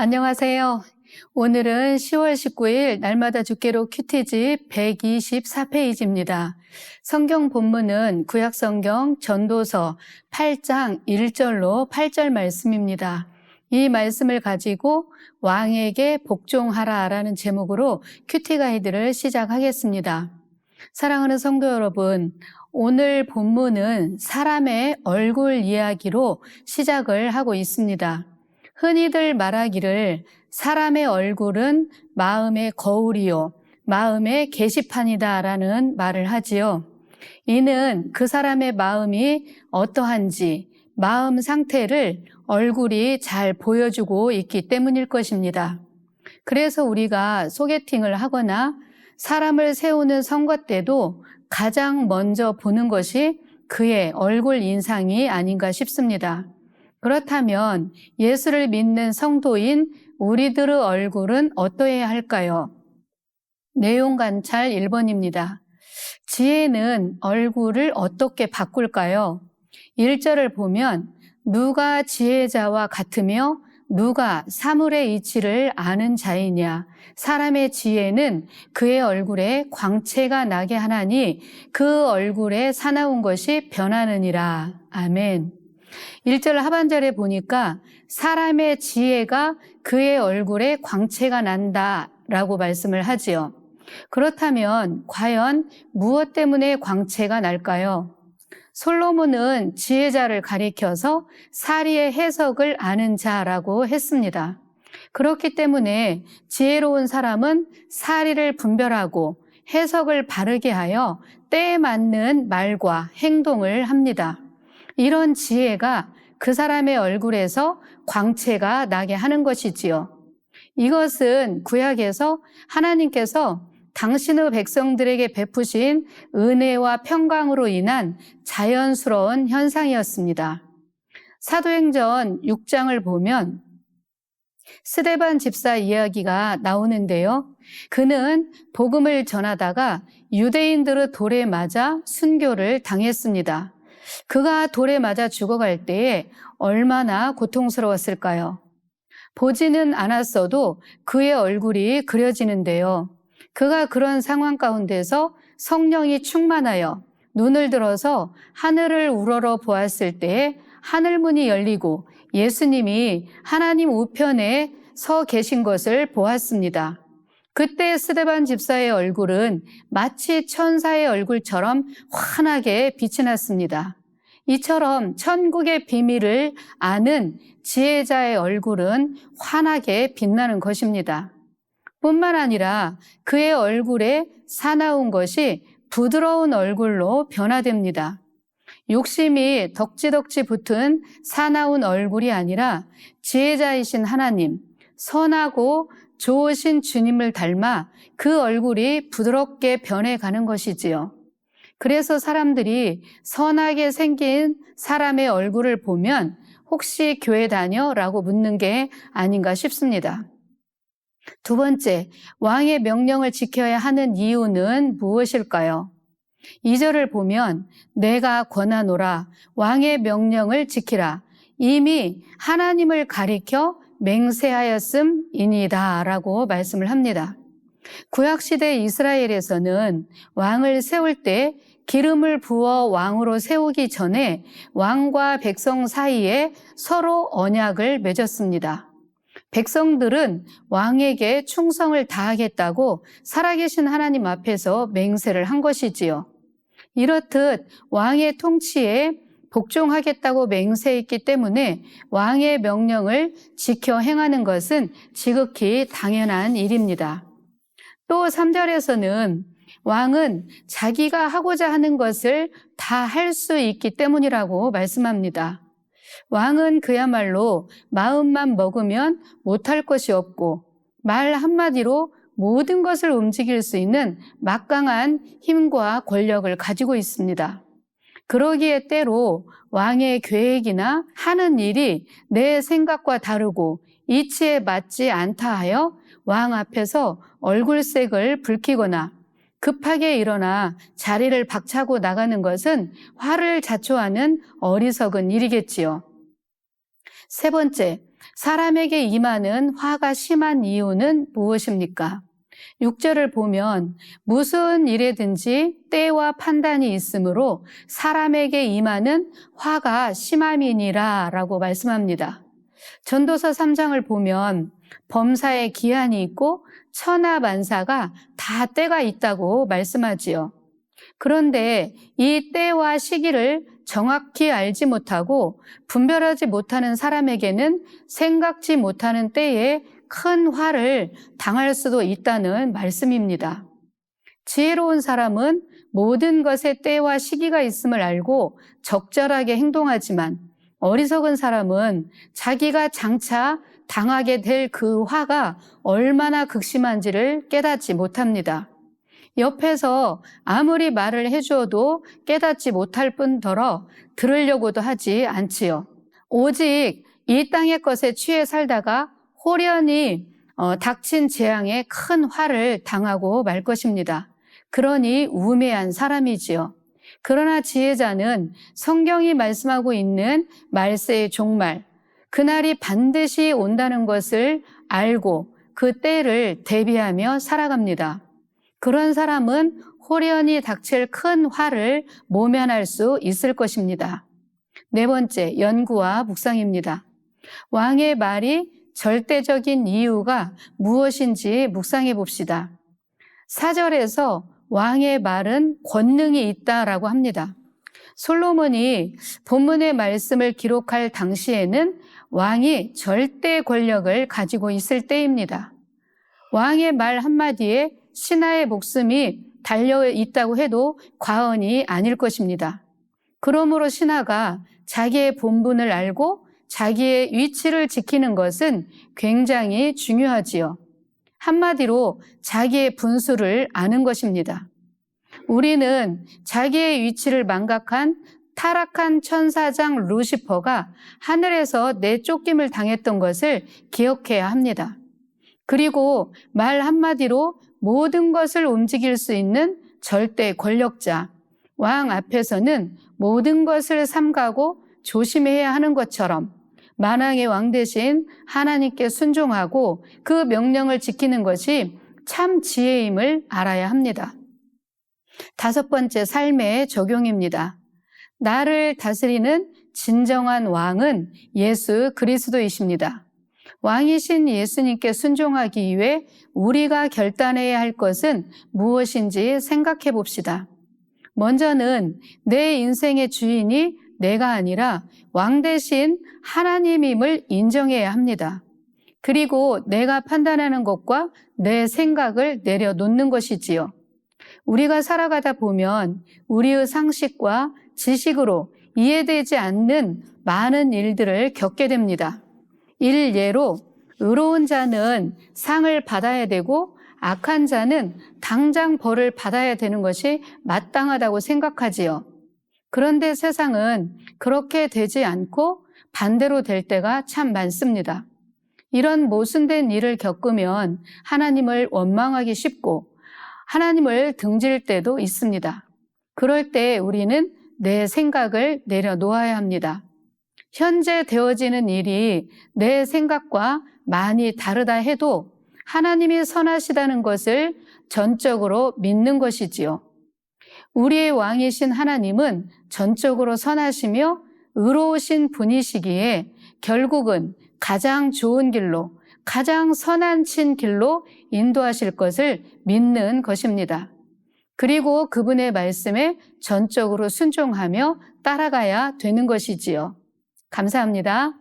안녕하세요. 오늘은 10월 19일 날마다 주께로 큐티집 124페이지입니다. 성경 본문은 구약성경 전도서 8장 1절로 8절 말씀입니다. 이 말씀을 가지고 왕에게 복종하라라는 제목으로 큐티 가이드를 시작하겠습니다. 사랑하는 성도 여러분, 오늘 본문은 사람의 얼굴 이야기로 시작을 하고 있습니다. 흔히들 말하기를 사람의 얼굴은 마음의 거울이요, 마음의 게시판이다라는 말을 하지요. 이는 그 사람의 마음이 어떠한지 마음 상태를 얼굴이 잘 보여주고 있기 때문일 것입니다. 그래서 우리가 소개팅을 하거나 사람을 세우는 선거 때도 가장 먼저 보는 것이 그의 얼굴 인상이 아닌가 싶습니다. 그렇다면 예수를 믿는 성도인 우리들의 얼굴은 어떠해야 할까요? 내용 관찰 1번입니다. 지혜는 얼굴을 어떻게 바꿀까요? 1절을 보면 누가 지혜자와 같으며 누가 사물의 이치를 아는 자이냐. 사람의 지혜는 그의 얼굴에 광채가 나게 하나니 그 얼굴에 사나운 것이 변하느니라. 아멘. 1절 하반절에 보니까 사람의 지혜가 그의 얼굴에 광채가 난다라고 말씀을 하지요. 그렇다면 과연 무엇 때문에 광채가 날까요? 솔로몬은 지혜자를 가리켜서 사리의 해석을 아는 자라고 했습니다. 그렇기 때문에 지혜로운 사람은 사리를 분별하고 해석을 바르게 하여 때에 맞는 말과 행동을 합니다. 이런 지혜가 그 사람의 얼굴에서 광채가 나게 하는 것이지요. 이것은 구약에서 하나님께서 당신의 백성들에게 베푸신 은혜와 평강으로 인한 자연스러운 현상이었습니다. 사도행전 6장을 보면 스데반 집사 이야기가 나오는데요. 그는 복음을 전하다가 유대인들의 돌에 맞아 순교를 당했습니다. 그가 돌에 맞아 죽어갈 때에 얼마나 고통스러웠을까요? 보지는 않았어도 그의 얼굴이 그려지는데요. 그가 그런 상황 가운데서 성령이 충만하여 눈을 들어서 하늘을 우러러 보았을 때에 하늘문이 열리고 예수님이 하나님 우편에 서 계신 것을 보았습니다. 그때 스데반 집사의 얼굴은 마치 천사의 얼굴처럼 환하게 빛이 났습니다. 이처럼 천국의 비밀을 아는 지혜자의 얼굴은 환하게 빛나는 것입니다. 뿐만 아니라 그의 얼굴에 사나운 것이 부드러운 얼굴로 변화됩니다. 욕심이 덕지덕지 붙은 사나운 얼굴이 아니라 지혜자이신 하나님, 선하고 좋으신 주님을 닮아 그 얼굴이 부드럽게 변해가는 것이지요. 그래서 사람들이 선하게 생긴 사람의 얼굴을 보면 혹시 교회 다녀? 라고 묻는 게 아닌가 싶습니다. 두 번째, 왕의 명령을 지켜야 하는 이유는 무엇일까요? 2절을 보면 내가 권하노라 왕의 명령을 지키라 이미 하나님을 가리켜 맹세하였음이니이다 라고 말씀을 합니다. 구약시대 이스라엘에서는 왕을 세울 때 기름을 부어 왕으로 세우기 전에 왕과 백성 사이에 서로 언약을 맺었습니다. 백성들은 왕에게 충성을 다하겠다고 살아계신 하나님 앞에서 맹세를 한 것이지요. 이렇듯 왕의 통치에 복종하겠다고 맹세했기 때문에 왕의 명령을 지켜 행하는 것은 지극히 당연한 일입니다. 또 3절에서는 왕은 자기가 하고자 하는 것을 다 할 수 있기 때문이라고 말씀합니다. 왕은 그야말로 마음만 먹으면 못할 것이 없고 말 한마디로 모든 것을 움직일 수 있는 막강한 힘과 권력을 가지고 있습니다. 그러기에 때로 왕의 계획이나 하는 일이 내 생각과 다르고 이치에 맞지 않다 하여 왕 앞에서 얼굴색을 붉히거나 급하게 일어나 자리를 박차고 나가는 것은 화를 자초하는 어리석은 일이겠지요. 세 번째, 사람에게 임하는 화가 심한 이유는 무엇입니까? 6절을 보면 무슨 일에든지 때와 판단이 있으므로 사람에게 임하는 화가 심함이니라 라고 말씀합니다. 전도서 3장을 보면 범사에 기한이 있고 천하만사가 다 때가 있다고 말씀하지요. 그런데 이 때와 시기를 정확히 알지 못하고 분별하지 못하는 사람에게는 생각지 못하는 때에 큰 화를 당할 수도 있다는 말씀입니다. 지혜로운 사람은 모든 것에 때와 시기가 있음을 알고 적절하게 행동하지만 어리석은 사람은 자기가 장차 당하게 될 그 화가 얼마나 극심한지를 깨닫지 못합니다. 옆에서 아무리 말을 해주어도 깨닫지 못할 뿐더러 들으려고도 하지 않지요. 오직 이 땅의 것에 취해 살다가 호련히 닥친 재앙에 큰 화를 당하고 말 것입니다. 그러니 우매한 사람이지요. 그러나 지혜자는 성경이 말씀하고 있는 말세의 종말, 그날이 반드시 온다는 것을 알고 그 때를 대비하며 살아갑니다. 그런 사람은 호련히 닥칠 큰 화를 모면할 수 있을 것입니다. 네 번째, 연구와 묵상입니다. 왕의 말이 절대적인 이유가 무엇인지 묵상해 봅시다. 4절에서 왕의 말은 권능이 있다라고 합니다. 솔로몬이 본문의 말씀을 기록할 당시에는 왕이 절대 권력을 가지고 있을 때입니다. 왕의 말 한마디에 신하의 목숨이 달려 있다고 해도 과언이 아닐 것입니다. 그러므로 신하가 자기의 본분을 알고 자기의 위치를 지키는 것은 굉장히 중요하지요. 한마디로 자기의 분수를 아는 것입니다. 우리는 자기의 위치를 망각한 타락한 천사장 루시퍼가 하늘에서 내쫓김을 당했던 것을 기억해야 합니다. 그리고 말 한마디로 모든 것을 움직일 수 있는 절대 권력자, 왕 앞에서는 모든 것을 삼가고 조심해야 하는 것처럼 만왕의 왕 대신 하나님께 순종하고 그 명령을 지키는 것이 참 지혜임을 알아야 합니다. 다섯 번째, 삶의 적용입니다. 나를 다스리는 진정한 왕은 예수 그리스도이십니다. 왕이신 예수님께 순종하기 위해 우리가 결단해야 할 것은 무엇인지 생각해 봅시다. 먼저는 내 인생의 주인이 내가 아니라 왕 대신 하나님임을 인정해야 합니다. 그리고 내가 판단하는 것과 내 생각을 내려놓는 것이지요. 우리가 살아가다 보면 우리의 상식과 지식으로 이해되지 않는 많은 일들을 겪게 됩니다. 일례로 의로운 자는 상을 받아야 되고 악한 자는 당장 벌을 받아야 되는 것이 마땅하다고 생각하지요. 그런데 세상은 그렇게 되지 않고 반대로 될 때가 참 많습니다. 이런 모순된 일을 겪으면 하나님을 원망하기 쉽고 하나님을 등질 때도 있습니다. 그럴 때 우리는 내 생각을 내려놓아야 합니다. 현재 되어지는 일이 내 생각과 많이 다르다 해도 하나님이 선하시다는 것을 전적으로 믿는 것이지요. 우리의 왕이신 하나님은 전적으로 선하시며 의로우신 분이시기에 결국은 가장 좋은 길로, 가장 선한 길로 인도하실 것을 믿는 것입니다. 그리고 그분의 말씀에 전적으로 순종하며 따라가야 되는 것이지요. 감사합니다.